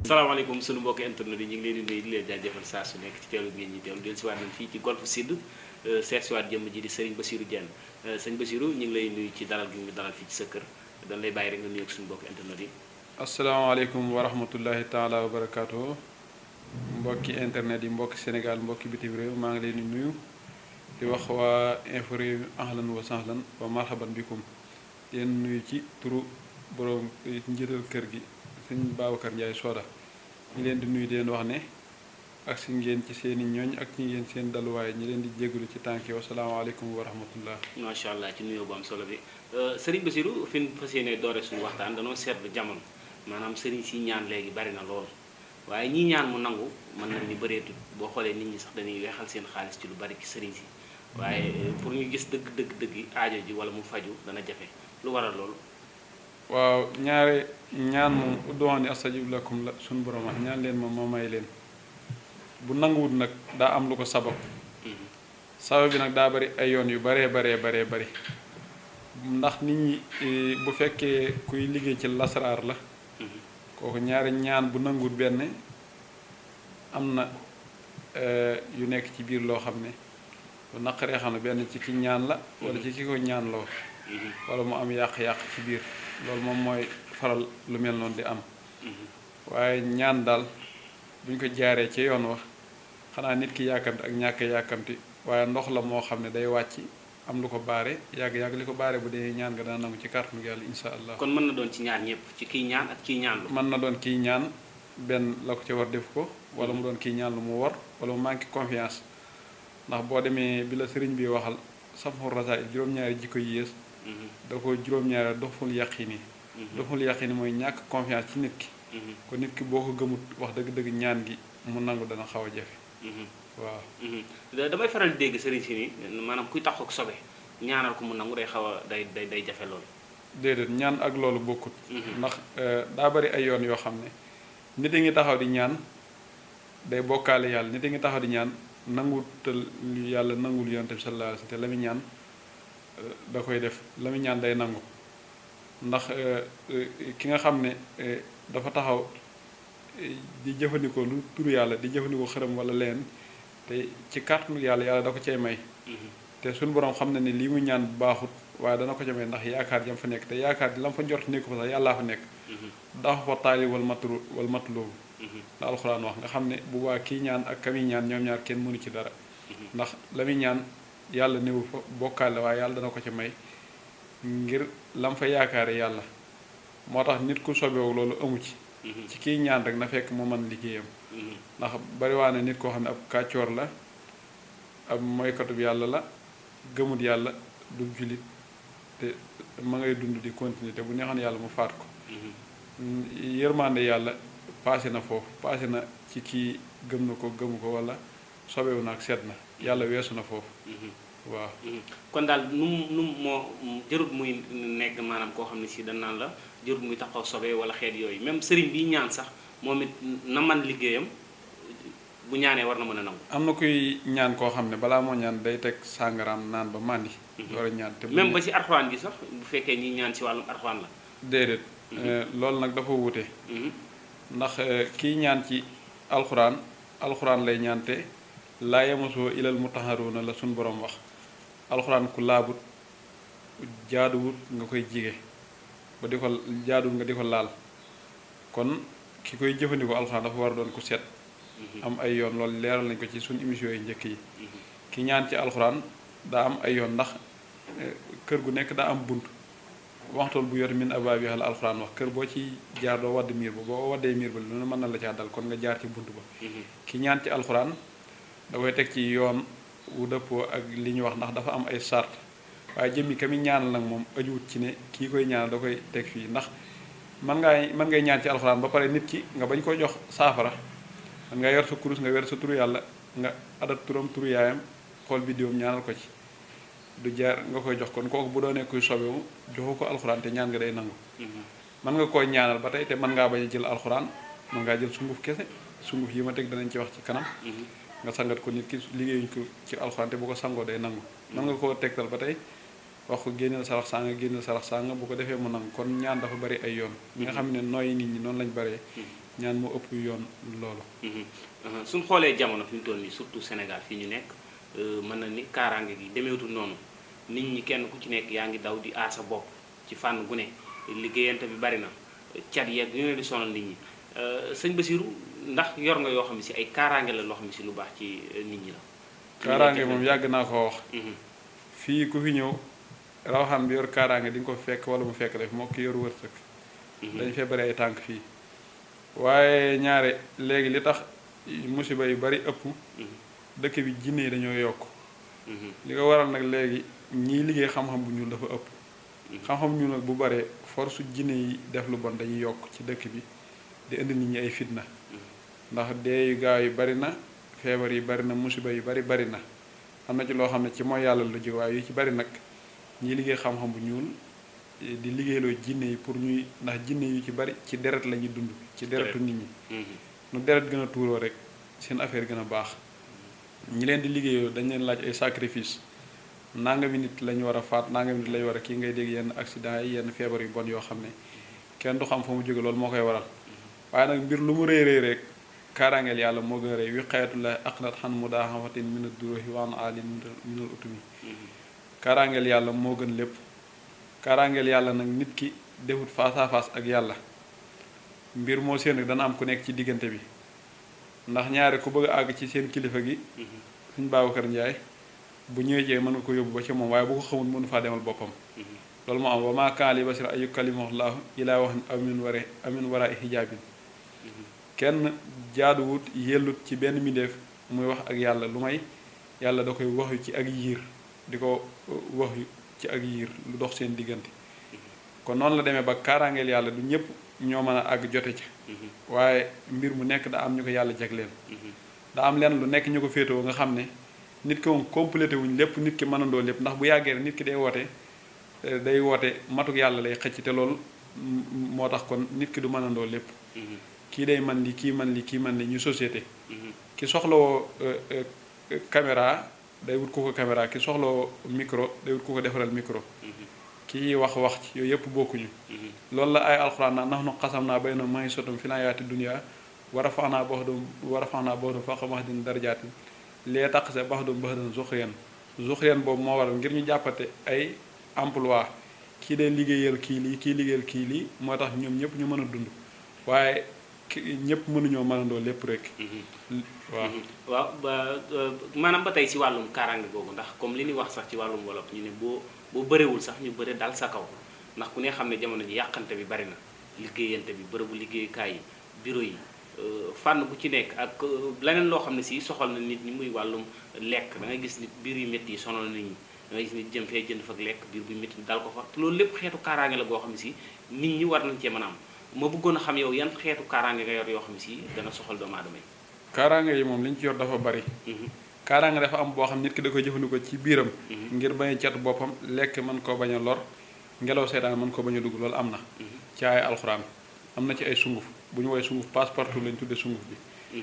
salaamaaleykum sunu mbokki internet yi ñu ngi leen di nuyu di leen jaajëfal saa su nekk ci teewlu ngeen ñi teewlu del siwaat nañ fii ci Golf Sud seet siwaat jëmm ji di Serigne Bassirou Diène sëñ Bassirou ñu ngi lay nuyu ci dalal gi ñu dalal fii ci sa kër dañ lay bàyyi rek nga nuyu ak suñu mbokki internet yi. asalaamaaleykum wa rahmatullahi taala wa barakaatu mbokki internet yi mbokki Sénégal mbokki bitim réew maa ngi leen di nuyu di wax waa Infos Rewmi ahlan wa sahlan wa marhaban bikum di leen nuyu ci turu borom njiital kër gi sëñ Babacar Ndiaye Soda ñi leen di nuyu di leen wax ne ak si ngeen ci seen i ñooñ ak ci ngeen seen daluwaay ñi leen di jégalu ci tànk yi wasalaamaaleykum wa rahmatullah. macha allah ci nuyoo bu am solo bi Serigne Bassirou fi ñu fas yéenee doore suñu waxtaan danoo seetlu jamono maanaam Serigne si ñaan léegi bari na lool waaye ñii ñaan mu nangu mën nañ ni bëreetut boo xoolee nit ñi sax dañuy weexal seen xaalis ci lu bari ci Serigne si waaye pour ñu gis dëgg aajo ji wala mu faju dana jafe lu waral loolu. waaw ñaare ñaan moom ud'uuni astajib lakum la suñu borom wax ñaan leen moom moo may leen bu nanguwut nag daa am lu ko sabab sabab bi nag daa bari ay yoon yu baree bari ndax nit ñi bu fekkee kuy liggéey ci lasaraar la kooku ñaari ñaan bu nanguwut benn am na yu nekk ci biir loo xam ne lu naqaree xam ne benn ci ki ñaan la wala ci ki ko ñaan loo wala mu am yàq-yàq ci biir loolu moom mooy faral lu mel noonu di am waaye ñaan daal bu ñu ko jaaree ci yoon wax xanaa nit ki yàkkamti ak ñàkk yàkkamti waaye ndox la moo xam ne day wàcc am lu ko baare yàgg-yàgg li ko baare bu dee ñaan nga dana nangu ci kàttanu yàlla insha allah. kon mën na doon ci ñaar ñëpp ci kiy ñaan ak kiy ñaan lu mën na doon kiy ñaan benn la ko ci war def ko wala mu doon kiy ñaan lu mu war wala mu manqué confiance ndax boo demee bi la sëriñ bi waxal samxur rasail juróom-ñaari jikko yi yées da ko juróom-ñaari doful yaqini doful yaqini mooy ñàkk confiance ci nit ki kon nit ki boo ko gëmut wax dëgg-dëgg ñaan gi mu nangu dana xaw a jafe waaw damay faral di dégg sëriñ si ni maanaam kuy tax ak sobe ñaanal ko mu nangu day xaw a day jafe loolu déedéet ñaan ak loolu bokkut ndax daa bari ay yoon yoo xam ne nit a ngi taxaw di ñaan day bokkaale yàlla nit a ngi taxaw di ñaan nangutal yàlla nangul yonent bi sallallahu alayhi wa sallam te la muy ñaan da koy def la muy ñaan day nangu ndax ki nga xam ne dafa taxaw di jëfandikoo lu turu yàlla di jëfandikoo xërëm wala leen te ci kàttanu yàlla da ko cay may te suñu borom xam na ne lii mu ñaan baaxut waaye dana ko ca may ndax yaakaar jam fa nekk te yaakaar ji la mu fa njort nekku fa sax yàllaa fa nekk dafa fa taali wal matloobu la alxuraan wax nga xam ne bu baa kii ñaan ak kami ñaan ñoom ñaar kenn mënu ci dara ndax la muy ñaan yàlla néewu fa bokkaale waaye yàlla dana ko ca may ngir lam fa yaakaare yàlla moo tax nit ku sobewu loolu amu ci kiy ñaan rek na fekk mu mën liggéeyam ndax bariwaa na nit koo xam ne ab kàccoor la ab moykatub yàlla la gëmut yàlla du jullit te ma ngay dund di continuer te bu neexoon yàlla mu faat ko yërmande yàlla paase na foofu paase na ci kii gëm na ko gëmu ko wala sobewu na ak seet na yàlla weesu na foofu waaw kon daal nu moo jërut muy nekk maanaam koo xam ne si dañ naan la jërut muy taxaw sobe wala xeet yooyu même sëriñ bi ñaan sax moom it na man liggéeyam bu ñaanee war na mën a nangu am na kuy ñaan koo xam ne balaa moo ñaan day teg sàngaraam naan ba màndi door a ñaan te même ba ci arxuwaan gi sax bu fekkee ñi ñaan ci wàllum arxuwaan la déedéet loolu nag dafa wuute ndax kiy ñaan ci alxuraan lay ñaan te laa yamasoo ilal mutahharuuna la suñ borom wax alxuraan ku laabut jaaduwut nga koy jige ba di ko jaaduwut nga di ko laal kon ki koy jëfandikoo alxuraan dafa war a doon ku set am ay yoon loolu leeral nañ ko ci suñu émission yi njëkk yi ki ñaan ci alxuraan daa am ay yoon ndax kër gu nekk daa am bunt waxtool bu yor min abaabiha la alxuraan wax kër boo ci jaar doo wadd miir ba boo waddee miir ba lu mën na la caa dal kon nga jaar ci bunt ba ki ñaan ci alxuraan da koy teg ci yoon wu dëppoo ak li ñu wax ndax dafa am ay sart waaye jëmmi ka mi ñaanal nag moom ajuwut ci ne kii koy ñaanal da koy teg fii ndax mën ngay ñaan ci alxuraan ba pare nit ki nga bañ koy jox saafara man nga yor sa kurus nga wer sa turu yàlla nga adat turam turu yaayam xool vidéom ñaanal ko ci du jaar nga koy jox kon kooku bu doonee kuy sobewu joxu ko alxuraan te ñaan nga day nangu mën nga koy ñaanal ba tey te mën ngaa bañ a jël alxuraan mën ngaa jël sunguf kese sunguf yi ma teg danañ ci wax ci kanam nga sangat ko nit ki liggéeyuñ ko ci alxuraan te bu ko sangoo day nangu mën nga koo tegtal ba tey wax ko génneel sarax sàng bu ko defee mu nangu kon ñaan dafa bari ay yoon ñi nga xam ne nooyi nit ñi noonu lañ baree ñaan moo ëpp yoon loolu. suñ xoolee jamono fi mu toll nii surtout Sénégal fii ñu nekk mën na ni kaaraange gi demeetul noonu nit ñi kenn ku ci nekk yaa ngi daw di aar sa bopp ci fànn gu ne liggéeyante bi bari na cat yeeg yu ne di sonal nit ñi sëñ Bassirou ndax yor nga yoo xam ne si ay kaaraange la loo xam ne si lu baax ci nit ñi la. kaaraange moom yàgg naa ko wax. fii ku fi ñëw rawaxaan bi yor kaaraange di nga ko fekk wala mu fekk def moo ki yor wërsëg. dañ fee bari ay tànk fii. waaye ñaare léegi li tax musiba yu bari ëpp. dëkk bi jinne yi dañoo yokk. li ko waral nag léegi ñiy liggéey xam-xam bu ñuul dafa ëpp. xam-xam bu ñuul nag bu baree force jinne yi def lu bon dañuy yokk ci dëkk bi di indi nit ñi ay fitna. ndax dee yu gaaw yi bari na feebar yi bari na musiba yu bari na am na ci loo xam ne ci mooy yàlla lu jóg waaye yu ci bari nag ñiy liggéey xam-xam bu ñuul di liggéeyloo jinne yi pour ñuy ndax jinne yu ci bari ci deret la ñuy dund ci deretu nit ñi nu deret gën a tuuroo rek seen affaire gën a baax ñi leen di liggéeyoo dañ leen laaj ay sacrifice nangami nit lañu war a faat nangami nit lañu war a kii ngay dégg yenn accident yi yenn feebar yu bon yoo xam ne kenn du xam fa mu jóge loolu moo koy waral waaye nag mbir lu mu rëy rek kaaraangeel yàlla moo gën a rëy wi xayatullahi aqnat xan mu daa xamatin mina durohi waan ali minal utumi kaaraangeel yàlla moo gën lépp kaaraangeel yàlla nag nit ki defut face à face ak yàlla mbir moo seen dana am ku nekk ci diggante bi ndax ñaari ku bëgg a àgg ci seen kilifa gi suñ Babacar Njaay bu ñëwee cee mën nga ko yóbbu ba ci moom waaye bu ko xamul mënu faa demal boppam loolu moo am wa maa kaana li basharin an yukallimahullahu ilaa waxin amin wara hijaabin kenn jaaduwut yellut ci benn mbindeef muy wax ak yàlla lu may yàlla da koy waxyu ci ak yiir di ko waxyu ci ak yiir lu dox seen diggante kon noonu la demee ba kaaraangeel yàlla du ñëpp ñoo mën a àgg jote ca waaye mbir mu nekk da am ñu ko yàlla jagleel da am leen lu nekk ñu ko féetewoo nga xam ne nit ki moom complété wuñ lépp nit ki mënandoo lépp ndax bu yàggee rek nit ki day woote matuk yàlla lay xëcc te loolu moo tax kon nit ki du mënandoo lépp kii day man li kii man li kii man li ñu société ki soxlawoo caméra day wut ku ko caméra ki soxlawoo micro day wut ku ko defaral micro kii wax ci yooyu yëpp bokkuñu loolu la ay alxuraan naa nax nu xasam naa bay na may sotum fi naa yaati dunya war a fax naa baxdum faqa maxdin darajaatin lee taq se baxdum baxdan zuxriyan boobu moo waral ngir ñu jàppate ay emploi kii day liggéeyal kii lii kii liggéeyal kii lii moo tax ñoom ñëpp ñu mën a dund waaye ñëpp mënuñoo mënandoo lépp rek. waaw maanaam ba tey si wàllum kaaraange googu ndax comme li ñuy wax sax ci wàllum wolof ñu ne boo bëriwul sax ñu bëri dal sa kaw ndax ku ne xam ne jamono ji yàqante bi bari na liggéeyante bi bërëbu liggéeyukaay yi bureau yi fànn bu ci nekk ak leneen loo xam ne si soxal na nit ñi muy wàllum lekk da ngay gis nit biir yu métti yi sonal nit ñi da ngay gis nit jëm fee jënd fa lekk biir bu métti dal ko fa te loolu lépp xeetu kaaraange la goo xam ne si nit ñi war nañ cee mën a am ma bëggoon a xam yow yan xeetu kaaraange nga yor yoo xam ne si dana soxal doomu aadama yi. kaaraange yi moom li ñu ci yor dafa bari. kaaraange dafa am boo xam nit ki da koy jëfandikoo ci biiram. ngir bañ a catu boppam lekk mën koo bañ a lor ngelaw seetaan mën koo bañ a dugg loolu am na. ci ay alxuraan am na ci ay sunguf bu ñu woowee sunguf passe-partout lañ tuddee sunguf bi.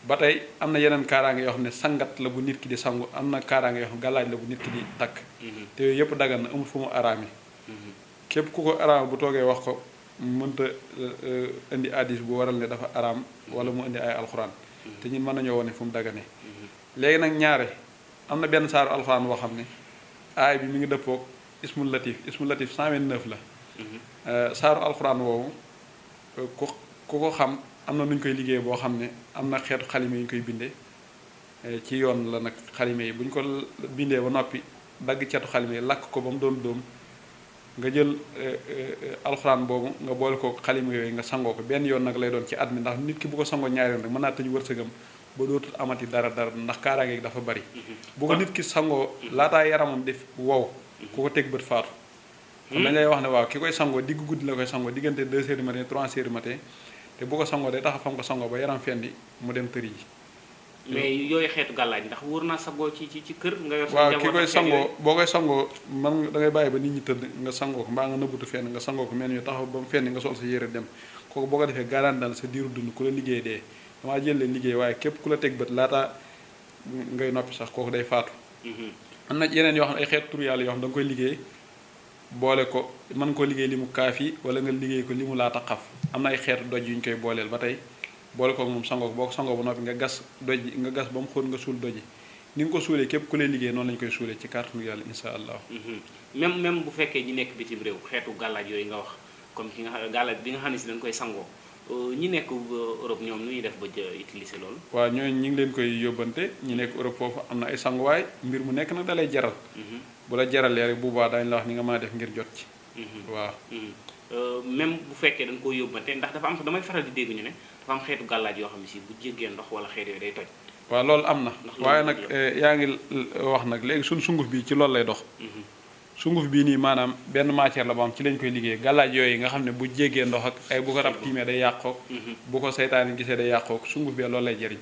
ba tey am na yeneen kaaraange yoo xam ne sangat la bu nit ki di sangu am na kaaraange yoo xam gàllaaj la bu nit ki di takk. te yooyu yëpp dagan na amul fu mu araame. képp ku ko araam bu toogee wax ko mënta indi addis bu waral ne dafa araam wala mu indi ay alxuraan te ñun mën nañoo wane fu mu dagane léegi nag ñaare am na benn saaru alxuraan boo xam ne aay bi mi ngi dëppoog ismul latif 129 la saaru alxuraan woowu ku ko xam am na nu ñu koy liggéey boo xam ne am na xeetu xalime yu ñu koy bindee ci yoon la nag xalime yi bu ñu ko bindee ba noppi dagg cetu xalime yi lakk ko ba mu doon dóom nga jël alxuraan boobu nga boole ko xalima yooyu nga sangoo ko benn yoon nag lay doon ci at mi ndax nit ki bu ko sangoo ñaari yoon rek mën naa tëj wërsëgam ba dootul amati dara ndax kaaraange dafa bari bu ko nit ki sangoo laataa yaramam def wow ku ko teg bët faatu kon dañ lay wax ne waaw ki koy sangoo digg guddi la koy sangoo diggante 2 heures du matin 3 heures du matin te bu ko sangoo day tax fam ko sangoo ba yaram fendi mu dem tëri ji mais yooyu xeetu gàllaaj ndax wóor naa sagoo ci kër nga yor waaw ki koy sangoo boo koy sangoo man da ngay bàyyi ba nit ñi tëdd nga sangoo ko mbaa nga nëbbutu fenn nga sangoo ko mel ni taxaw ba mu fenn nga sol sa yére dem kooku boo ko defee garanti dal sa diiru dund ku la liggéey dee damaa jël leen liggéey waaye képp ku la teg bët laata ngay noppi sax kooku day faatu am na yeneen yoo xam ne ay xeetu tur yàlla yoo xam da nga koy liggéey boole ko mën koo liggéey li mu kaaf yi wala nga liggéey ko li mu laata xaf am na ay xeetu doj yu ñu koy booleel ba tey boole koog moom sangoo boo ko sangoo ba noppi nga gas doj nga gas ba mu xóot nga suul doj ni nga ko suulee képp ku lay liggéey noonu lañu koy suulee ci kàttanu yàlla insha allah. même bu fekkee ñi nekk bitim réew xeetu gàllaaj yooyu nga wax comme ki nga xam gàllaaj bi nga xam ne si dañ koy sangoo ñi nekk Europe ñoom nu ñuy def ba utiliser loolu. waaw ñooñu ñi ngi leen koy yóbbante ñi nekk Europe foofu am na ay sanguwaay mbir mu nekk nag da lay jaral. bu la jaralee rek bu baax daañu la wax ni nga mën a def ngir jot ci. waaw. même bu fekkee dañ koy yóbbante ndax dafa am damay faral di dégg ñu ne dafa am xeetu gàllaaj yoo xam ne si bu jéggee ndox wala xeet yooyu day toj. waaw loolu am na. waaye nag yaa ngi wax nag léegi suñ sunguf bi ci loolu lay dox. sunguf bii nii maanaam benn matière la boo xam ci lañ koy liggéey gàllaaj yooyu nga xam ne bu jéggee ndox ak ay bu ko rab tiimee day yàqook bu ko seytaane gisee day yàqook sunguf bi loolu lay jëriñ.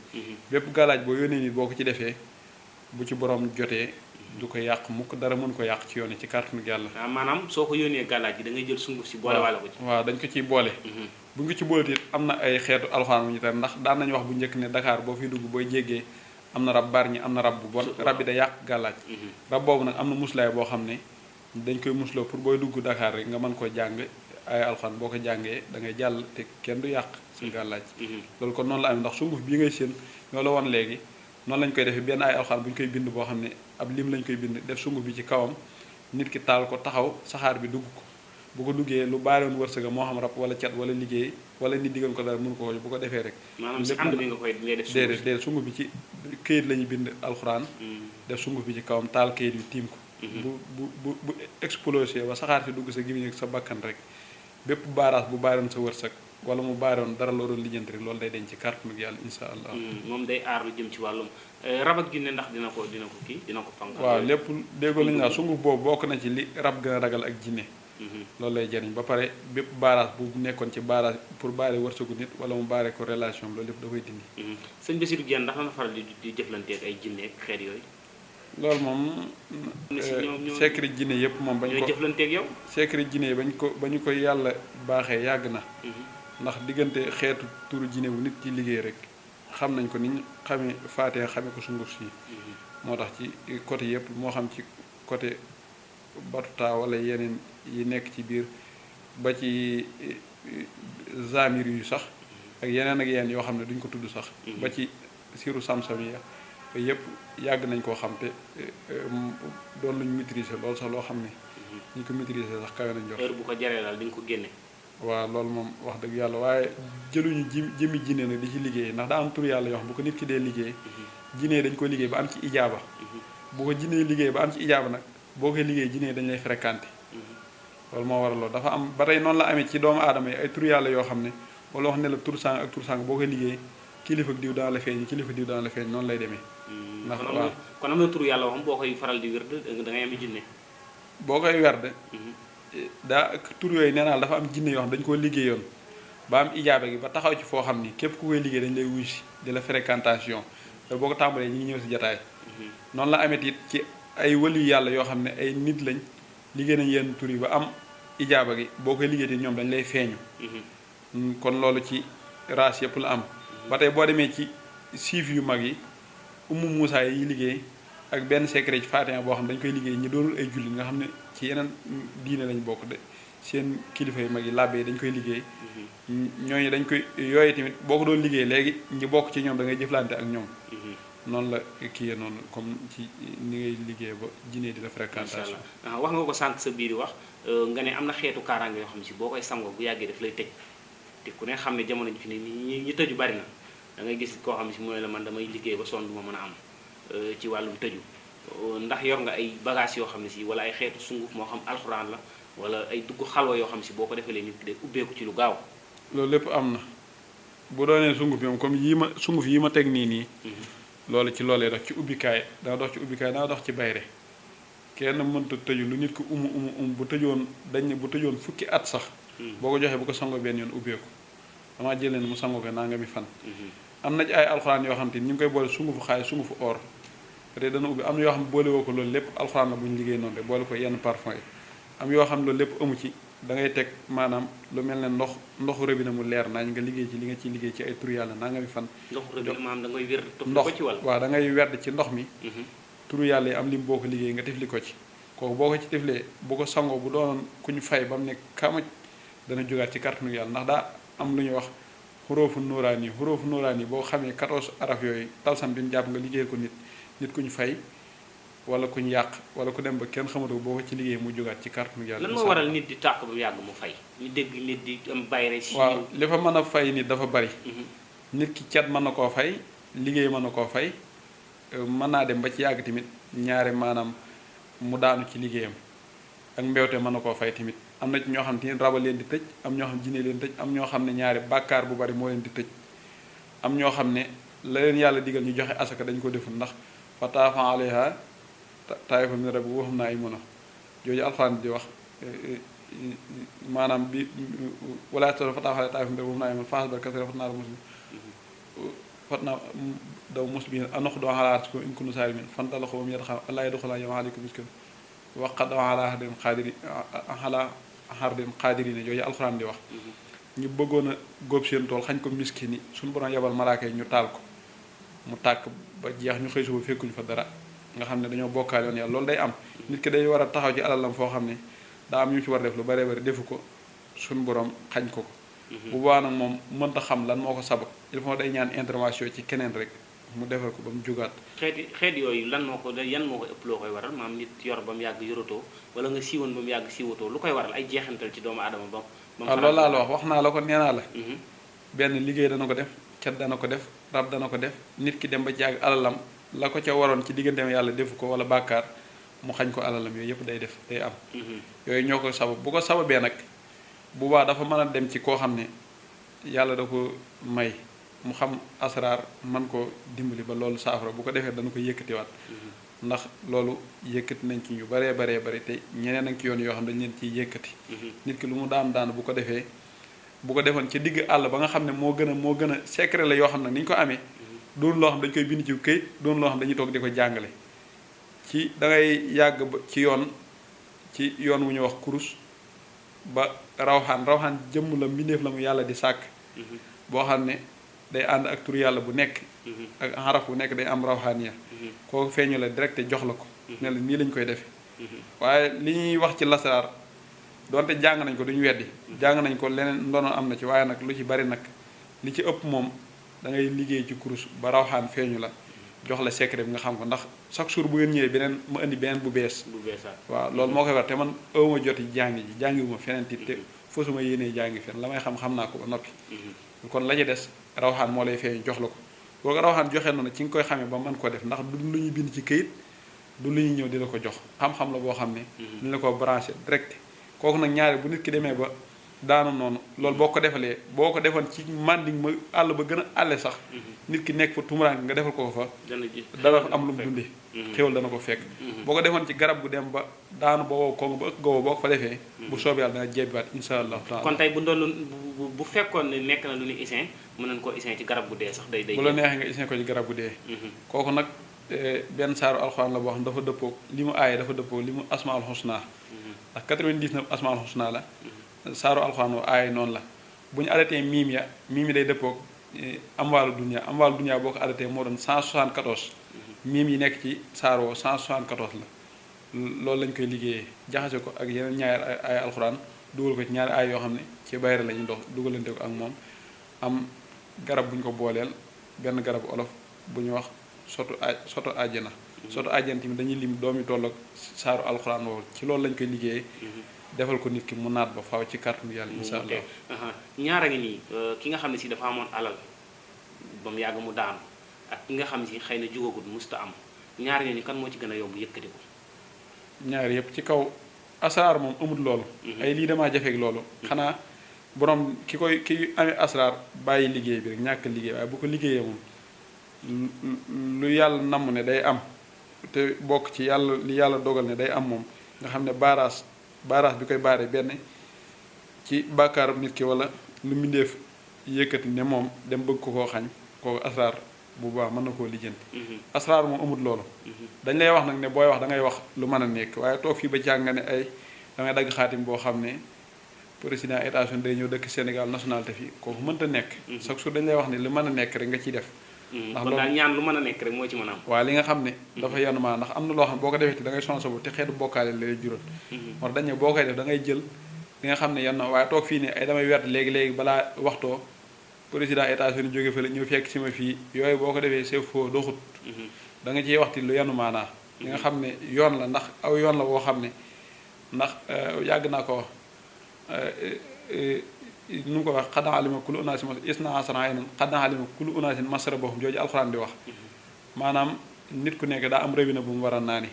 bépp gàllaaj boo yónnee nit boo ko ci defee bu ci borom jotee du ko yàq mukk dara mën ko yàq ci yoon ci kàttanu yàlla. maanaam soo ko yónnee gàllaaj gi da ngay jël sunguf si boole wala ko ci. waaw dañ ko ciy boole. bu nga ci boole it am na ay xeetu alxuraan bu ñu tar ndax daan nañu wax bu njëkk ne Dakar boo fiy dugg booy jéggee am na rab barñi am na rab bu bon rab bi da yàq gàllaaj. rab boobu nag am na muslaay boo xam ne dañ koy musloo pour booy dugg Dakar rek nga mën ko jàng ay alxuraan boo ko jàngee da ngay jàll te kenn du yàq sa gàllaaj. loolu kon noonu la amee ndax sunguf bii ngay séen ñoo la woon léegi noonu lañ koy defee benn ay alxuraan bu ñu koy bind boo xam ne ab lim lañ koy bind def sunguf bi ci kawam nit ki taal ko taxaw saxaar bi dugg ko bu ko duggee lu baaroon wërsëga moo xam rab wala cat wala liggéey wala nit diggal ko dara mënu ko bu ko defee rek. maanaam si ànd bi nga koy ngay def déedéet sunguf bi ci këyit la ñuy bind alxuraan. def sunguf bi ci kawam taal këyit yu tiim ko. bu explosé ba saxaar si dugg sa gémmiñ ak sa bakkan rek bépp baaraas bu baaroon sa wërsëg wala mu baaroon dara loo doon lijjanti rek loolu day denc ci kàttanu yàlla insha allah. moom day aar lu jëm ci wàllum rab ak jinne ndax dina ko kii dina ko fang. waaw lépp déggoo lañu naa sunguf boobu bokk na ci li rab gën a ragal ak jinne. loolu lay jëriñ ba pare bépp baaraas bu nekkoon ci baaraas pour baare wërsëgu nit wala mu baare ko relation loolu lépp da koy dindi. sëñ Bassirou Diène ndax na faral di jëflante ak ay jinne ak xeet yooyu. loolu moom. secret jinne yëpp moom bañ ko ñooy jëflante ak yow. secret jinne yi ba ñu ko yàlla baaxee yàgg na. ndax diggante xeetu turu jinne bu nit ci liggéey rek xam nañ ko ni ñu xamee faatee xamee ko sunguf si. moo tax ci côté yëpp moo xam ci côté batuta wala yeneen yi nekk ci biir ba ci zamir yu sax ak yeneen yoo xam ne duñ ko tudd sax. ba ci siru samsam yi yëpp yàgg nañ koo xam te doon luñ maîtriser loolu sax loo xam ne. ñu ko maîtriser sax kawe nañ jox. heure bu ko jaree daal di nga ko génne. waaw loolu moom wax dëgg yàlla waaye jëluñu jëmi jinne nag di ci liggéey ndax daa am tur yàlla yoo xam bu ko nit ki dee liggéey. jinne dañ ko liggéey ba am ci ijaaba. bu ko jinne liggéey ba am ci ijaaba nag boo koy liggéey jinne dañ lay fréquenté. loolu moo waral loolu dafa am ba tey noonu la amee ci doomu aadama yi ay tur yàlla yoo xam ne wala wax ne la tur sang ak tur sang boo koy liggéey kilifa diw dana la feeñ kilifa diw dana la feeñ noonu lay demee. ndax waaw kon am na tur yàlla xam boo koy faral di wérd da ngay am jinne. boo koy werd daa tur yooyu nee naa dafa am jinne yoo xam dañu koo liggéeyoon ba am ijaabe gi ba taxaw ci foo xam ni képp ku koy liggéey dañu lay wuy si di la fréquentation te boo ko tàmbalee ñi ngi ñëw si jataay. noonu la amee it ci ay wëli yàlla yoo xam ne ay nit lañ liggéey nañ yenn tur yi ba am ijaaba gi boo koy liggéey te ñoom dañ lay feeñu. kon loolu ci race yëpp la am. ba tey boo demee ci siif yu mag yi ummu Moussa yi liggéey ak benn secret ci Faatiha boo xam dañ koy liggéey ñi doonul ay jullit nga xam ne ci yeneen diine lañ bokk de seen kilifa yu mag yi làbbe dañ koy liggéey. ñooñu dañ koy yooyu tamit boo ko doon liggéey léegi ñi bokk ci ñoom da ngay jëflante ak ñoom. noonu la kii noonu comme ci ni ngay liggéey ba jinne di la fréquentation. wax nga ko sànq sa biir wax nga ne am na xeetu kaaraange yoo xam ne si boo koy sangoo bu yàggee daf lay tëj te ku ne xam ne jamono ji fi ne ñi tëju bari na da ngay gis koo xam ne si mooy la man damay liggéey ba sonn du ma mën a am ci wàllum tëju ndax yor nga ay bagages yoo xam ne si wala ay xeetu sunguf moo xam alxuraan la wala ay dugg xalwa yoo xam ne si boo ko defee nit ki day ubbeeku ci lu gaaw. loolu lépp am na bu doonee sunguf moom comme sunguf yi ma teg nii. loolu ci loolee dox ci ubbikaay dana dox ci ubbikaay dana dox ci bayre kenn mënta tëju lu nit ko bu tëjoon dañ ne bu tëjoon fukki at sax. boo ko joxee bu ko sangoo benn yoon ubbeeku damaa jël leen mu sangoo ko nangami fan. am na ci ay alxuraan yoo xam te ñu ngi koy boole sungufu xaalis sungufu or te dana ubbi am na yoo xam ne boole woo ko loolu lépp alxuraan la bu ñu liggéey noonu rek boole ko yenn parfum yi am yoo xam ne loolu lépp amu ci da ngay teg maanaam lu mel ne ndoxu robinet mu leer nañ nga liggéey ci li nga ciy liggéey ci ay tur yàlla nangami fan. ndoxu robinet maanaam da ngay wér ndox ko ci wàll. waaw da ngay werd ci ndox mi. turu yàlla yi am lim boo ko liggéey nga tifli ko ci kooku boo ko ci tiflee bu ko sangoo bu doonoon ku ñu fay ba mu ne kamaj dana jógaat ci kàttanu yàlla ndax daa am lu ñuy wax xuróofu nuuraan yi boo xamee 14 araf yooyu talsam bi mu jàpp nga liggéeyal ko nit ku ñu fay wala ku ñu yàq wala ku dem ba kenn xamatu boo ko ci liggéey mu jógaat ci kàttanu yàlla. lan moo waral nit di tàq ba mu yàgg mu fay ñu dégg nit di am bayre si. waaw li fa mën a fay nit dafa bari. nit ki cet mën na koo fay liggéey mën na koo fay mën naa dem ba ci yàgg tamit ñaare maanaam mu daanu ci liggéeyam ak mbewte mën na koo fay tamit am na ci ñoo xam te raba leen di tëj am ñoo xam jinne leen tëj am ñoo xam ne ñaare bàkkaar bu bari moo leen di tëj am ñoo xam ne la leen yàlla digal ñu joxe asaka dañ ko deful ndax fa taafan alayha taayifa min rabbi waxum naa ay mën a jooju alxuraan di wax maanaam bi wala fa taafan alayha taayifa min rabbi waxum naa ay mën faas bar kasira fat naa la muslim fat naa daw muslimin anox doo xalaat ko in kunu saari min fantala xo bam yeta xam allah yadxula yama aleykum miskin waqat dama ala xardin xaadiri ala xardin xaadiri ne jooju alxuraan di wax ñu bëggoon a góob seen tool xañ ko miskin yi suñu borom yabal malaaka yi ñu taal ko mu tàkk ba jeex ñu xëy suba fekkuñu fa dara nga xam ne dañoo bokkaale woon yàlla loolu day am nit ki day war a taxaw ci alalam foo xam ne daa am ñu ci war a def lu bare bari defu ko suñu borom xañ ko bu boobaa nag moom mënta xam lan moo ko sabab il faut day ñaan intervention ci keneen rek mu defal ko ba mu jugaat. xeet yooyu yan moo ko ëpp loo koy waral maam nit yor ba mu yàgg yoratoo wala nga siiwoon ba mu yàgg siiwatoo lu koy waral ay jeexantal ci doomu aadama ba mu loolu laa la wax naa la ko nee naa la benn liggéey dana ko def cat dana ko def rab dana ko def nit ki dem ba ci yàgg alalam la ko ca waroon ci digganteem yàlla defu ko wala bàkkaar mu xañ ko alalam yooyu yëpp day am yooyu ñoo ko sabab bu ko sababee nag bu baax dafa mën a dem ci koo xam ne yàlla da ko may mu xam asraar man ko dimbali ba loolu saafara bu ko defee dana ko yëkkatiwaat ndax loolu yëkkati nañ ci ñu baree bari te ñeneen ak ci yoon yoo xam dañ leen ciy yëkkati nit ki lu mu daan bu ko defee bu ko defoon ci digg àll ba nga xam ne moo gën a secret la yoo xam ne ni ñu ko amee doon loo xam dañu koy bind ci këyit doon loo xam dañuy toog di ko jàngale ci da ngay yàgg ba ci yoon wu ñu wax kurus ba rawxaan jëmm la mbindeef la mu yàlla di sàkk boo xam ne day ànd ak tur yàlla bu nekk ak xaraf bu nekk day am rawxaan ya koo feeñu la direct jox la ko ne la nii lañ koy defee waaye li ñuy wax ci lasaraar donte jàng nañ ko duñu weddi jàng nañ ko leneen ndono am na ci waaye nag lu ci bari nag li ci ëpp moom da ngay liggéey ci kurus ba rawxaan feeñu la jox la secret bi nga xam ko ndax chaque jour bu ngeen ñëwee beneen ma indi beneen bu bees waaw loolu moo koy war te man awma joti jàngiwuma feneen tit te fosuma yéenee jàngi fen la may xam naa ko ba noppi kon la ci des rawxaan moo lay feeñ jox la ko boo ko rawxaan joxee noonu ci nga koy xamee ba mën ko def ndax du lu ñuy bind ci këyit du lu ñuy ñëw di la ko jox xam-xam la boo xam ne ni la ko branché direct kooku nag ñaare bu nit ki demee ba daanu noonu loolu boo ko defoon ci manding ma àll ba gën a àlle sax nit ki nekk fa tumuraanke nga defal ko fa dana fa am lu mu dundee xéwal dana ko fekk boo ko defoon ci garab gu dem ba daanu ba wow ko ba ëkk go boo ko fa defee bu soob yàlla dana jebbiwaat insha allahu taala kon tey bu fekkoon ne nekk na lu ñu isin mën nañu koo isin ci garab gu dee sax day bu la neexee nga isin ko ci garab gu dee kooku nag benn saaru alxuraan la boo xam dafa dëppoo li mu aaye dafa dëppoo li mu asmaul husna ndax 99 asmaul husna la saaru alxuraan woo aaye noonu la bu ñu arrêté miim yi day dëppoo amwaalu dunya boo ko arrêté moo doon 174 miim yi nekk ci saar woo 174 la loolu lañ koy liggéeyee jaxase ko ak yeneen ñaari ay alxuraan dugal ko ci ñaari ay yoo xam ne ci bayre la ñuy dox dugalante ko ak moom am garab bu ñu ko booleel benn garabu olof bu ñu wax soto àjjana soto àjjana tamit dañuy lim doomi toll ak saaru alxuraan woowu ci loolu lañ koy liggéeyee defal ko nit ki mu naat ba faaw ci kàttanu yàlla insha allah ñaara ngi nii ki nga xam ne si dafa amoon alal ba mu yàgg mu daanu ak ki nga xam ne si xëy na jugagut musta am ñaar ngi nii kan moo ci gën a yomb yëkkati ko ñaar yëpp ci kaw asraar moom amul loolu ay lii damaa jafeeg loolu xanaa borom ki amee asraar bàyyi liggéey bi rek ñàkk liggéey waaye bu ko liggéeyee moom lu yàlla namm ne day am te bokk ci yàlla li yàlla dogal ne day am moom nga xam ne baaraas bi koy baare benn ci bàkkaaram nit ki wala lu mbindeef yëkkati ne moom dem bëgg ko koo xañ kooku asraar bu baax mën na koo lijjanti asraar moom amut loolu dañ lay wax nag ne booy wax da ngay wax lu mën a nekk waaye toog fii ba jàng nga ne ay da ngay dagg xaatim boo xam ne président États-Unis day ñëw dëkk Sénégal nationalité fii kooku mënta nekk chaque jour dañ lay wax ne lu mën a nekk rek nga ciy def ndax loolu daal ñaan lu mën a nekk rek moo ci mën a am waaw li nga xam ne dafa yenn maa ndax am na loo xam ne boo ko defee te da ngay sonn sa bopp te xeetu bokkaale lay jural moo tax dañ ne boo koy def da ngay jël li nga xam ne yenn waaye toog fii ne ay damay werd léegi balaa waxtoo président États-Unis jóge fële ñëw fekk si ma fii yooyu boo ko defee c'est faux doxut da nga ciy waxti lu yanu maanaa li nga xam ne yoon la ndax aw yoon la woo xam ne ndax yàgg naa ko wax nu mu ko wax xad alima kullu unaasin isna asra aynan xad alima kullu unaasin masrabahum jooju alxuraan di wax maanaam nit ku nekk daa am robinet bu mu war a naani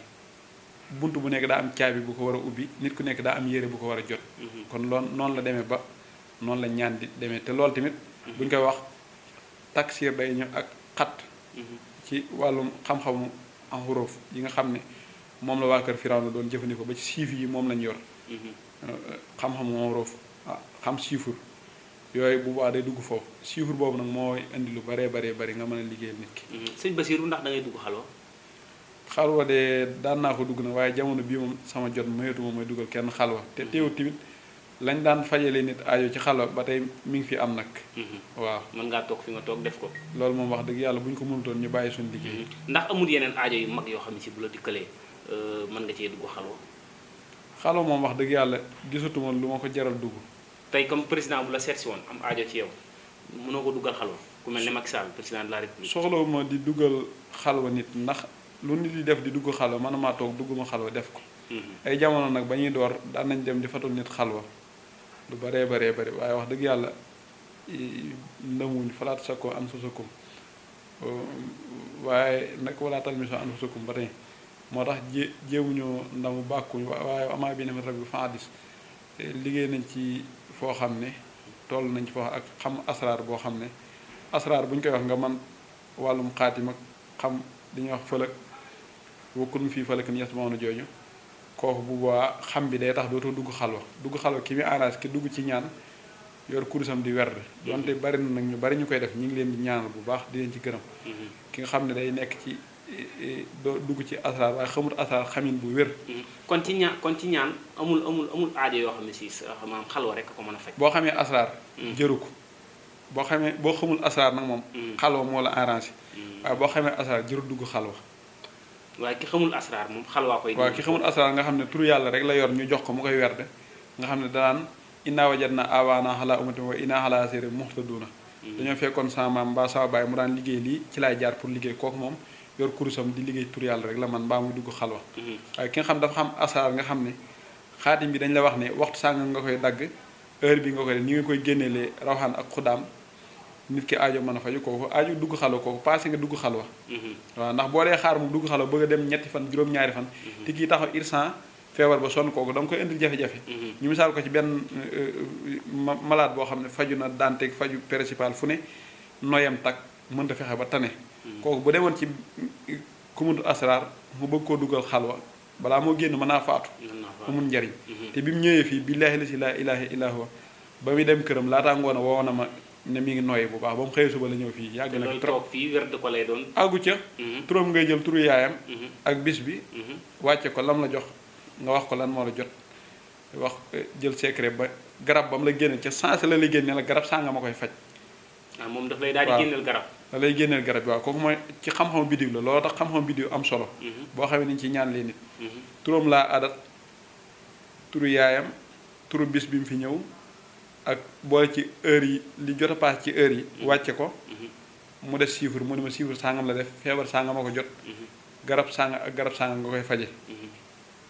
bunt bu nekk daa am caabi bu ko war a ubbi nit ku nekk daa am yére bu ko war a jot kon loolu noonu la demee ba noonu la ñaan di demee te loolu tamit bu ñu koy wax taksir day ñëw ak xat ci wàllum xam-xamu en xuróof yi nga xam ne moom la waa kër Firawna doon jëfandikoo ba ci chiffre yi moom lañ yor xam-xamu en xuróof xam chiffre yooyu bu baax day dugg foofu chiffre boobu nag mooy indi lu baree bari nga mën a liggéeyal nit ki. sëñ Basiru ndax da ngay dugg xalwa. xalwa de daan naa ko dugg na waaye jamono bii moom sama jot mayetuma mooy dugal kenn xalwa te teewut tamit lañ daan fajalee nit aajo ci xalwa ba tey mi ngi fi am nag. waaw mën ngaa toog fi nga toog def ko. loolu moom wax dëgg yàlla bu ñu ko mënutoon ñu bàyyi suñu liggéey. ndax amul yeneen aajo yu mag yoo xam ne si bu la dikkalee mën nga cee dugg xalwa. xalwa moom wax dëgg yàlla gisatuma lu ma ko jaral dugg. tey comme président bu la seet si woon am aajo ci yow mënoo ko duggal xalwa ku mel ne Macky Sall président de la République. soxlawuma di duggal xalwa nit ndax lu nit di def di dugg xalwa man maa toog dugguma xalwa def ko. ay jamono nag ba ñuy door daan nañ dem di fatul nit xalwa lu baree bari waaye wax dëgg yàlla ndamuñ falaat sakko anfusakum waaye nag wala talmisu anfusakum ba tey moo tax jéemuñu ndamu bàkkuñ waaye amaa bi ne ma rabbi fa hadis liggéey nañ ci foo xam ne toll nañ ci foo ak xam asraar boo xam ne asraar bu ñu koy wax nga man wàllum xaatim ak xam li ñuy wax fëlëg wakkun fii fëlëg ni yasmauna jooju kooku bu boobaa xam bi day tax dootoo dugg xalwa ki muy arrangé ki dugg ci ñaan yor kurusam di werd donte bari na nag ñu bari ñu koy def ñu ngi leen di ñaanal bu baax di leen ci gërëm ki nga xam ne day nekk ci doo dugg ci asraar waaye xamul asraar xamin bu wér kon ci ñaan amul aajo yoo xam ne si maanaam xalwa rek ko mën a faj boo xamee asraar jëru ko boo xamul asraar nag moom xalwa moo la arrangé waaye boo xamee asraar jëru dugg xalwa waaye ki xamul asraar moom xalwaa koy waaw ki xamul asraar nga xam ne turu yàlla rek la yor ñu jox ko mu koy werde nga xam ne danaan innaa wajadnaa aabaanaa alaa ummatin wa innaa alaa aasaarihim muqtaduuna dañoo fekkoon sama maam mbaa sama baay mu daan liggéey lii ci laay jaar pour liggéey kooku moom yor kurusam di liggéey turu yàlla rek la man mbaa muy dugg xalwa waaye ki nga xam dafa xam asraar nga xam ne xaatim bi dañ la wax ne waxtu sàng nga koy dagg heure bi nga koy def ni nga koy génneelee rawxaan ak xudaam nit ki aajo mën a faju kooku aajo dugg xalwa kooku passé nga dugg xalwa waaw ndax boo dee xaar mu dugg xalwa bëgg a dem ñetti fan juróom-ñaari fan te kii taxaw irsan feebar ba sonn kooku da nga koy indil jafe-jafe ñu misaal ko ci benn malade boo xam ne faju na daanteeg faju principal fu ne noyam tak mënta fexe ba tane kooku bu demoon ci kumudul asrar mu bëgg koo dugal xalwa balaa moo génn mën naa faatu amul njariñ te bi mu ñëwee fii billaahi la si laa ilaaha illaa huwa ba muy dem këram laataa ngoon a woo na ma ne mi ngi noyyi bu baax ba mu xëyee suba la ñëw fii yàgg na trop fii werd ko lay doon àggu ca turam ngay jël turu yaayam ak bis bi wàcce ko lam la jox nga wax ko lan moo la jot wax jël secret ba garab ba mu la génne ca sensé la lay génne la garab saa nga ma koy faj moom daf lay daal di génneel garab da lay génneel garab bi waaw kooku mooy ci xam-xam biddiw la loolu tax xam-xam biddiw am solo boo xamee niñ ci ñaan leen nit turam laa adat turu yaayam turu bis bi mu fi ñëw ak boole ci heure yi li jot a paas ci heure yi wàcce ko mu def chiffre mu ne ma chiffre sangam la def feebar sangam ma ko jot garab sangam ak garab sangam nga koy faje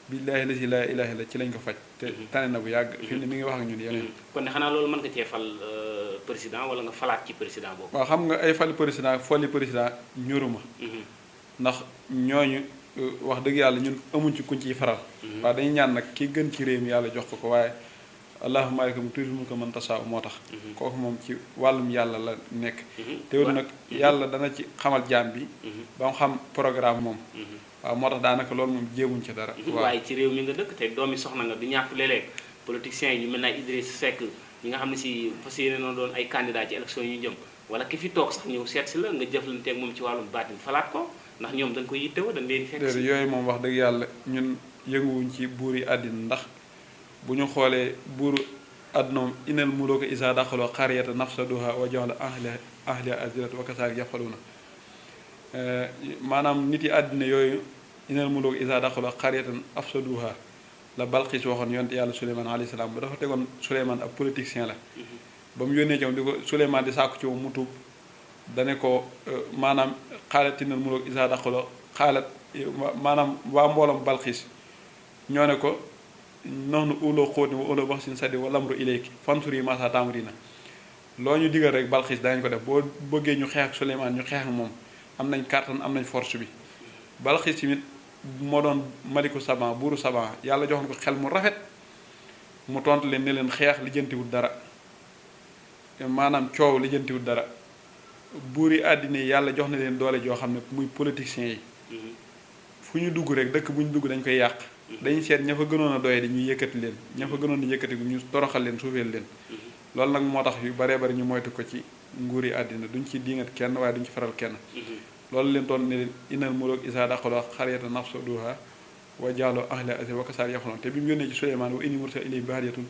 billaahi la si laa ilaaha illa ci lañ ko faj te tane na bu yàgg fi mu ne mi ngi wax ak ñun yeneen kon ne xanaa loolu mën nga cee fal président wala nga falaat ci président boobu waaw xam nga ay fali président folli président ñoruma ndax ñooñu wax dëgg yàlla ñun amuñ ci kuñ ciy faral waaw dañuy ñaan nag ki gën ci réew mi yàlla jox ko waaye allahumma aleykum tuuti mu ko mën tasaa moo tax kooku moom ci wàllum yàlla la nekk teewul nag yàlla dana ci xamal jaam bi ba mu xam programme moom waaw moo tax daanaka loolu moom jéemuñ ci dara waaye ci réew mi nga dëkk te doomi soxna nga du ñàkk léeg-léeg politiciens yi ñu mel na Idriss Seck ñi nga xam ne si fas yéene noonu doon ay candidat ci élection yi ñu jëm wala ki fi toog sax ñëw seet si la nga jëflanteeg moom ci wàllum baatin falaat ko ndax ñoom dañ koy yittewoo dañ leen fekk si yooyu moom wax dëgg yàlla ñun yënguwuñ ci buur yi àddina ndax bu ñu xoolee buuru àdduna moom inal muluuka izaa daxaluu qaryatan afsaduuhaa wa ja'aluu ahlihaa azillatan wa kazaalika yaf'aluun maanaam nit yi àddina yooyu inal muluuka izaa daxaluu qaryatan afsaduuhaa la Balqiis waxoon yonent yàlla Suleymaan alayhi salaam ba dafa tegoon Suleymaan ab politicien la ba mu yónnee ci moom di ko Suleymaan di sàkku ci moom mu tuub dane ko maanaam xaalatinal muluk isa daqalo xaalat maanaam waa mboolam Balxiis ñoo ne ko nox nu uloo xóot ni wa uloo wax sin sadi wa lamru ilayki fansur yi masa tamrina loo ñu digal rek Balxiis danañ ko def boo bëggee ñu xeex ak Suleymaan ñu xeex ak moom am nañ kàttan am nañ force bi Balxiis tamit moo doon maliku Saban buuru Saban yàlla joxoon ko xel mu rafet mu tontu leen ne leen xeex lijjantiwul dara maanaam coow lijjantiwul dara buuri àddina yi yàlla jox na leen doole joo xam ne muy politiciens yi fu ñu dugg rek dëkk bu ñu dugg dañ koy yàq dañuy seet ña fa gënoon a doye di ñuy yëkkati leen ña fa gënoon a yëkkati ñu toroxal leen suufeel leen loolu nag moo tax yu baree bari ñu moytu ko ci nguuri àddina duñ ci diingat kenn waaye duñ ci faral kenn loolu leen toon ne leen inal muluk isa daqalo xariyata nafsuduha wa jaaloo ahla asi wa kasaar yaxuloon te bi mu yónnee ci Suleymaan wa inni mursal ilay bi hadiyatun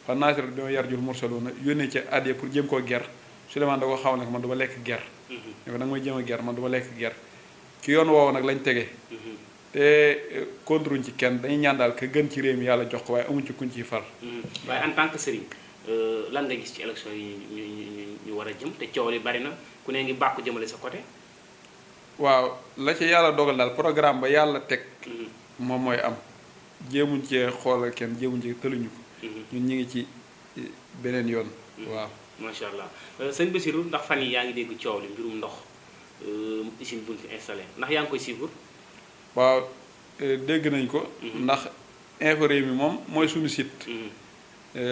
fa naasir bi ma yarjul mursaluna yónnee ci addiya pour jéem koo ger Suleymaan da ko xaw ne ko man du ma lekk ger ne ko da nga may jéem a ger man du ma lekk ger ci yoon woowu nag lañ tege te kontruñ ci kenn dañuy ñaan daal ka gën ci réew mi yàlla jox ko waaye amuñ ci kuñ ciy far waaye en tant que sëriñ lan nga gis ci élection yi ñu war a jëm te coow li bari na ku ne ngi bàkku jëmale sa côté waaw la ci yàlla dogal daal programme ba yàlla teg moom mooy am jéemuñ cee xoolal kenn jéemuñ ci tëluñu ko ñun ñu ngi ci beneen yoon waaw macha allah sëñ Bassirou ndax fan yi yaa ngi dégg coow li mbirum ndox usine buñ fi installé ndax yaa ngi koy suivre waaw dégg nañ ko ndax info réew mi moom mooy suñu site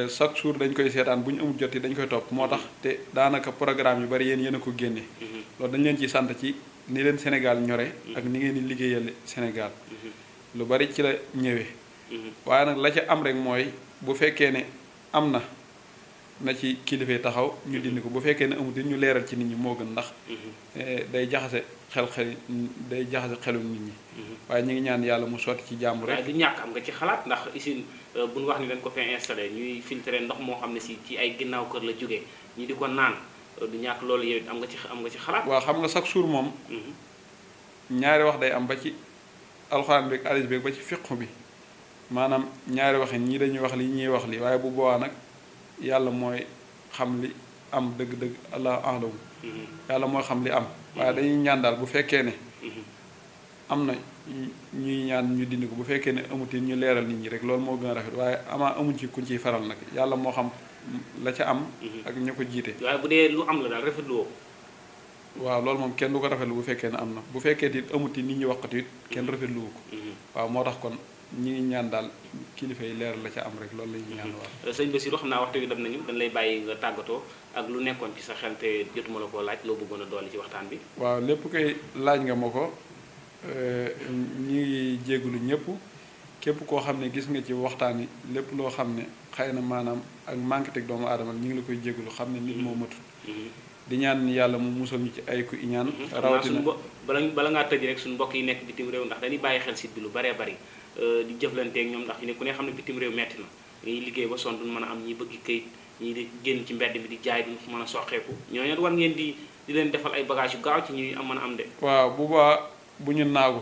chaque jour dañ koy seetaan bu ñu amul jot yi dañ koy topp moo tax te daanaka programme yu bari yéen a ko génne loolu dañ leen ciy sant ci ni leen Sénégal ñore ak ni ngeen di liggéeyal Sénégal lu bari ci la ñëwee waaye nag la ca am rek mooy bu fekkee ne am na ci kilifa taxaw ñu dindi ko bu fekkee ne amut ñu leeral ci nit ñi moo gën ndax day jaxase day jaxase xelu nit ñi waaye ñu ngi ñaan yàlla mu sotti ci jàmm rek. waaye du ñàkk am nga ci xalaat ndax usine bu ñu wax ni dañ ko fee installé ñuy filtré ndox moo xam ne si ci ay ginnaaw kër la jógee ñi di ko naan du ñàkk loolu yow it am nga ci xalaat. waaw xam nga chaque jour moom ñaari wax day am ba ci alxuraan beeg hadis beeg ba ci fiqhu bi maanaam ñaari waxin ñii dañuy wax li ñuy wax li waaye bu boobaa nag yàlla mooy xam li am dëgg-dëgg allah ahlamu yàlla mooy xam li am waaye dañuy ñaan daal bu fekkee ne am na ñuy ñaan ñu dindi ko bu fekkee ne amuti ñu leeral nit ñi rek loolu moo gën a rafet waaye amaa amuñ ci kuñ ciy faral nag yàlla moo xam la ca am ak ñu ko jiite waaye bu dee lu am la daal rafetlu woo waaw loolu moom kenn du ko rafetlu bu fekkee ne am na bu fekkee it amuti nit ñi waxatu it kenn rafetlu ko waaw moo tax kon ñi ngi ñaan daal kilifa yi leeral la ca am rek loolu la ñuy ñaan waaw sëñ Bassirou xam naa waxtu wi dem nañu dañ lay bàyyi nga tàggatoo ak lu nekkoon ci sa xel te jotuma la koo laaj loo bëggoon a dolli ci waxtaan bi waaw lépp koy laaj nga ma ko ñi ngi jégalu ñëpp képp koo xam ne gis nga ci waxtaan yi lépp loo xam ne xëy na maanaam ak manque teg doomu aadama ñi ngi la koy jégalu xam ne nit moo matul di ñaan yàlla mu musal ñu ci ay ku iñaan rawatina bala ngaa tëj rek suñu mbokk yi nekk bitim réew ndax dañuy bàyyi xel site bi lu baree bari di jëflanteeg ñoom ndax fi ne ku ne xam ne bitim réew metti na dañuy liggéey ba sonn duñ mën a am ñi bëgg këyit ñii di génn ci mbedd bi di jaay duñ mën a soqeeku ñooñu war ngeen di leen defal ay bagage yu gaaw ci ñuy am mën a am de waaw bu baa bu ñu naagu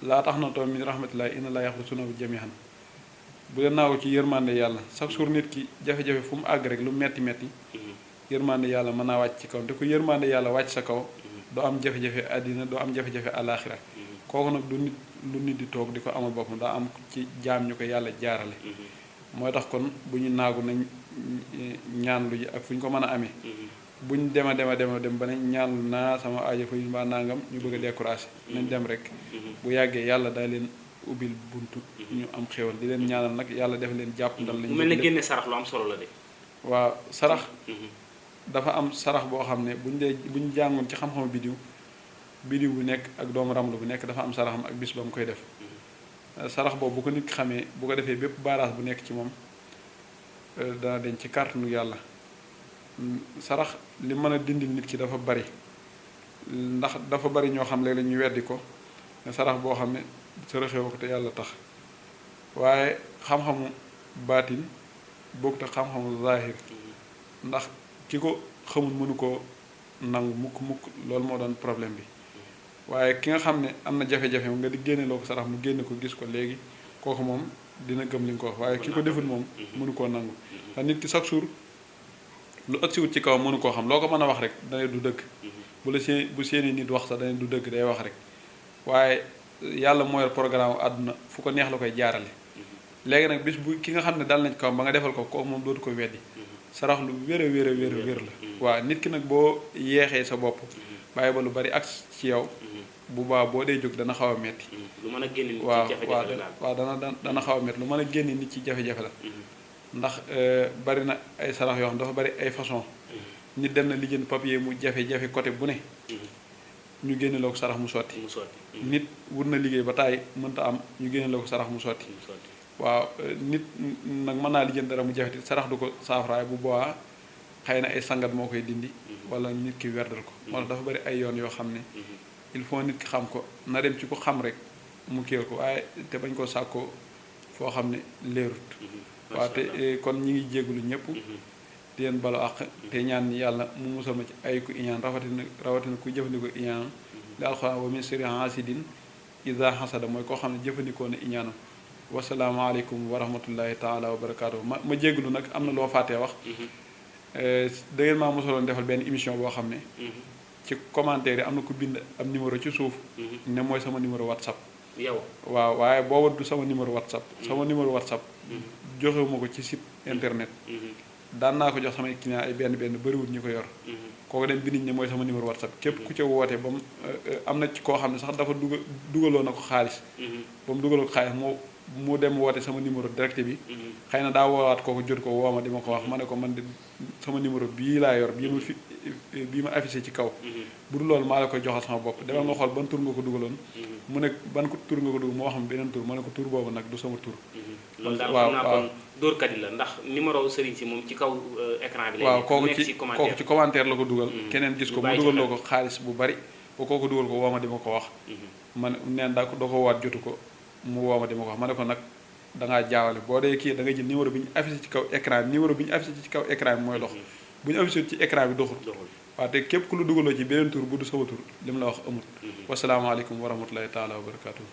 laa tax na toom min rahmatullahi inna laa yaxlu sunubu jamihan bu leen naagu ci yërmande yàlla chaque jour nit ki jafe-jafe fu mu àgg rek lu metti metti yërmande yàlla mën naa wàcc ci kaw te ku yërmande yàlla wàcc sa kaw doo am jafe-jafe àddina doo am jafe-jafe àlaaxira kooku nag du nit lu nit di toog di ko amal boppam daa am ci jaam ñu ko yàlla jaarale mooy tax kon bu ñu naagu nañ ñaan lu ji ak fu ñu ko mën a amee buñ dema dem ba ne ñaan naa sama aajo fa yu mbaa nangam ñu bëgg a découragé nañ dem rek bu yàggee yàlla day leen ubbil buntu ñu am xéwal di leen ñaanal nag yàlla def leen jàpp ndal lañu mu mel ne génne sarax lu am solo la de waaw sarax dafa am sarax boo xam ne buñ jàngoon ci xam-xamu bidiw bu nekk ak doomu ramlu bu nekk dafa am saraxam ak bis ba mu koy def sarax boobu bu ko nit ki xamee bu ko defee bépp baaraas bu nekk ci moom dana deñ ci kàttanu yàlla sarax li mën a dindil nit ki dafa bari ndax dafa bari ñoo xam léeg-léeg ñu weddi ko ne sarax boo xam ne saraxee ko te yàlla tax waaye xam-xamu baatin bokkut ak xam-xamu zahir ndax ki ko xamul mënu ko nangu mukk loolu moo doon problème bi waaye ki nga xam ne am na jafe-jafe nga di génne loo ko sarax mu génne ko gis ko léegi kooku moom dina gëm li nga ko wax waaye ki ko deful moom mënu koo nangu ndax nit ki chaque jour lu agsiwut ci kaw mënu koo xam loo ko mën a wax rek dana du dëgg bu la seen bu seeni nit wax sax dana du dëgg day wax rek waaye yàlla moo yor programme àdduna fu ko neex la koy jaarale léegi nag bis bu ki nga xam ne dal nañ kaw ba nga defal ko kooku moom dootu ko weddi sarax lu wér a wér a wér a wér la waaw nit ki nag boo yeexee sa bopp bàyyi ba lu bari ak ci yow bu baa boo dee jóg dana xaw a metti lu mën a génn nit ci waaw jafe-jafe la waaw dana xaw a metti lu mën a génne nit ci jafe-jafe la ndax bari na ay sarax yoo xam dafa bari ay façon nit dem na lijjanti papier mu jafe-jafe côté bu ne ñu génne la ko sarax mu sotti nit wut na liggéey ba tàyyi mënta am ñu génne la ko sarax mu sotti waaw nit nag mën naa lijjanti dara mu jafe sarax du ko saafaraay bu boobaa xëy na ay sangat moo koy dindi wala nit ki werdal ko moo tax dafa bari ay yoon yoo xam ne il faut nit ki xam ko na dem ci ko xam rek mu kéer ko waaye te bañ koo sàkkoo foo xam ne leerut waaw te kon ñi ngi jégalu ñëpp di leen balu àq te ñaan yàlla mu musal ma ci ay ku iñaan rawatina ku jëfandikoo iñaanam li alxuraan wa min sirri hasidin iza hasada mooy koo xam ne jëfandikoo na iñaanam wasalaamaaleykum wa rahmatullahi taala wa barakaatu ma jégalu nag am na loo fàttee wax da ngeen maa mosaloon defal benn émission boo xam ne ci commentaire yi am na ku bind am numéro ci suuf ne mooy sama numéro whatsapp yow waaw waaye booba du sama numéro whatsapp sama numéro whatsapp joxewuma ko ci site internet daan naa ko jox samay client ay benn bëriwul ñu ko yor kooku dem bindiñ ne mooy sama numéro whatsapp képp ku ca woote ba mu am na ci koo xam ne sax dafa dugaloo na ko xaalis ba mu dugaloo ko xaalis mu dem woote sama numéro direct bi xëy na daa woowaat kooku jot ko woo ma di ma ko wax ma ne ko man de sama numéro bii laa yor bii ma affiché ci kaw bu dul loolu maa la koy joxal sama bopp demal nga xool ban tur nga ko dugaloon mu ne ban tur nga ko dugal moo xam beneen tur ma ne ko tur boobu nag du sama tur loolu daal xam naa kon dóorkat yi la ndax numéro sëriñ si moom ci kaw écran bi lay waaw kooku nekk ci commentaire la ko dugal keneen gis ko mu dugaloo ko xaalis bu bari ba kooku dugal ko woo ma di ma ko wax man neen daa ko waat jotu ko mu woo ma di ma ko wax ma ne ko nag dangaa jaawale boo dee kii da nga jël numéro bi ñu affiché ci kaw écran bi numéro bi ñu affiché ci kaw écran bi mooy dox bu ñu affiché ci écran bi doxul waaw te képp ku lu dugaloo ci beneen tur bu du sama tur li mu la wax amul wasalaamaaleykum wa rahmatulahi taala wa barakatuh